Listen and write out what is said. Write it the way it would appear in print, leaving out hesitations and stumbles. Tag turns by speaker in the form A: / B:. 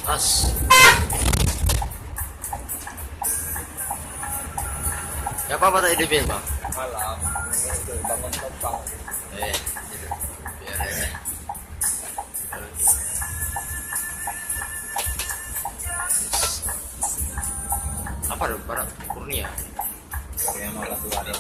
A: As. Ya apa tadi DP bang?
B: Malam itu bangun penumpang.
A: Gitu. Biar enak. Apa dong? Barat Kurnia.
B: Ya malah 2 hari.